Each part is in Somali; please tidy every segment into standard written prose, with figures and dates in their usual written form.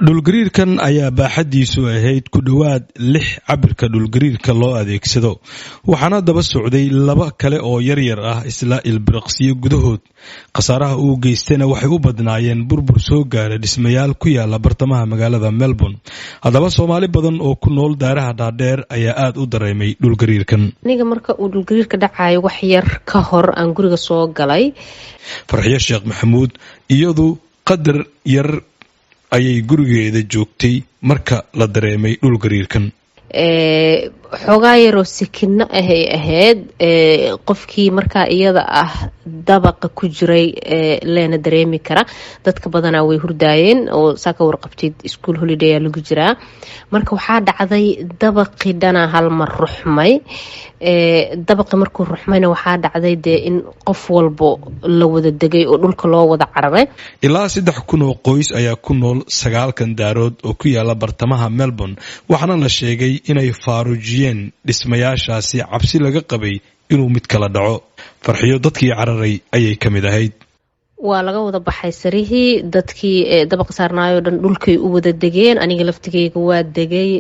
dhulgariirkan ayaa baaxadiisu ahayd ku dhowaad 6 cabirka dhulgariirka loo adeegsado waxaana daba socday 2 kale oo yaryar ah isla ilbiriqsiyo gudahood khasaaraha uu geystayna waxay u badnaayeen burbur soo gaaray dhismayaal ku yaala bartamaha magaalada Melbourne haddaba Soomaali badan oo ku nool daaraha dhaadheer ayaa aad u dareemay dhulgariirkan aniga marka uu dhulgariirka dhacayo wax yar ka hor aan guriga soo galay Farxiyo Sheekh Maxamuud iyadu qadar yar ayay gurigeeda joogtay marka la dareemay dhulgariirkan xogaa yaroo sikina ahayd qofkii markaa iyada ah dabaqa ku jiray leena dareemi kara dadka badanaa way hurdaayeen oo saaka warqabtid school holiday lagu jiraa marka waxaa dhacday dabaqii dhana hal mar ruxmay dabaqi markuu ruxmayna waxaa dhacday dee in qof walbo la wada degay oo dhulka loo wada cararay ilaa 3,000 oo qoys ayaa ku nool 9 daarood oo ku yaala bartamaha Melbourne waxaana la sheegay inay faarujiyeen dhismayaashaasi cabsi laga qabay inuu mid kala dhaco Farxiyo dadkii cararay ayay kamid ahayd waa laga wada baxay sarihii dadkii dabaq saarnaayo dhan dhulkay u wada degeen aniga laftigeyga waa degay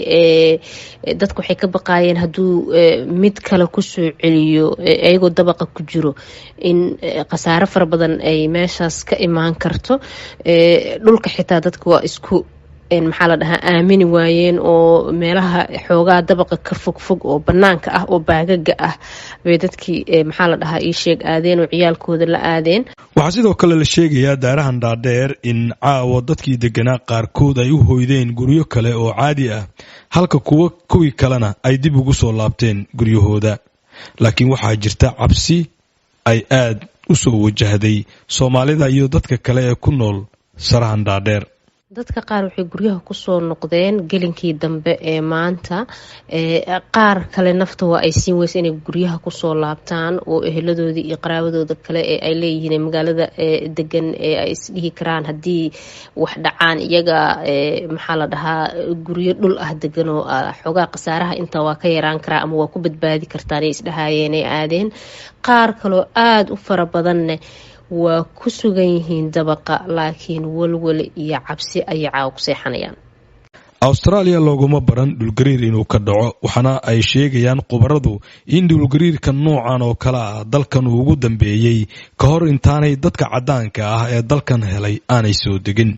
dadku waxay ka baqaayeen hadduu mid kale ku soo celiyo ayagoo dabaqa ku jiro in khasaare fara badan ay meeshaas ka imaan karto dhulka xitaa dadku waa isku maxaa la dhahaa aamini waayeen oo meelaha xoogaa dabaqa ka fogfog oo banaanka ah oo baagaga ah bay dadkii maxaa la dhahaa ii sheeg aadeen oo ciyaalkooda la aadeen waxaa sidoo kale la sheegayaa daarahan dhaadheer in caawa dadkii deganaa qaarkood ay u hoydeen guryo kale oo caadi ah halka kuwii kalena ay dib ugu soo laabteen guryahooda laakiin waxaa jirta cabsi ay aad u soo wajahday Soomaalida iyo dadka kale ee ku nool sarahan dhaadheer dadka qaar waxay guryaha ku soo noqdeen gelinkii dambe ee maanta qaar kale nafta waa ay siin weysa inay guryaha ku soo laabtaan oo eheladoodii iyo qaraabadooda kale ee ay leeyihiin magaalada degan ee ay isdhihi karaan haddii wax dhacaan iyaga maxaa la dhahaa guryo dhul ah degan oo xogaa khasaaraha inta waa ka yaraan karaa ama waa ku badbaadi kartaan ay isdhahaayeen ay aadeen qaar kaloo aad u fara badanne waa ku sugan yihiin dabaqa laakiin walwal iyo cabsi ayay caaw ku seexanayaan Australia looguma baran dhulgariir inuu ka dhaco waxaana ay sheegayaan khubaradu in dhulgariirka noocan oo kala ah dalkan ugu dambeeyay ka hor intaanay dadka cadaanka ah ee dalkan helay aanay soo degin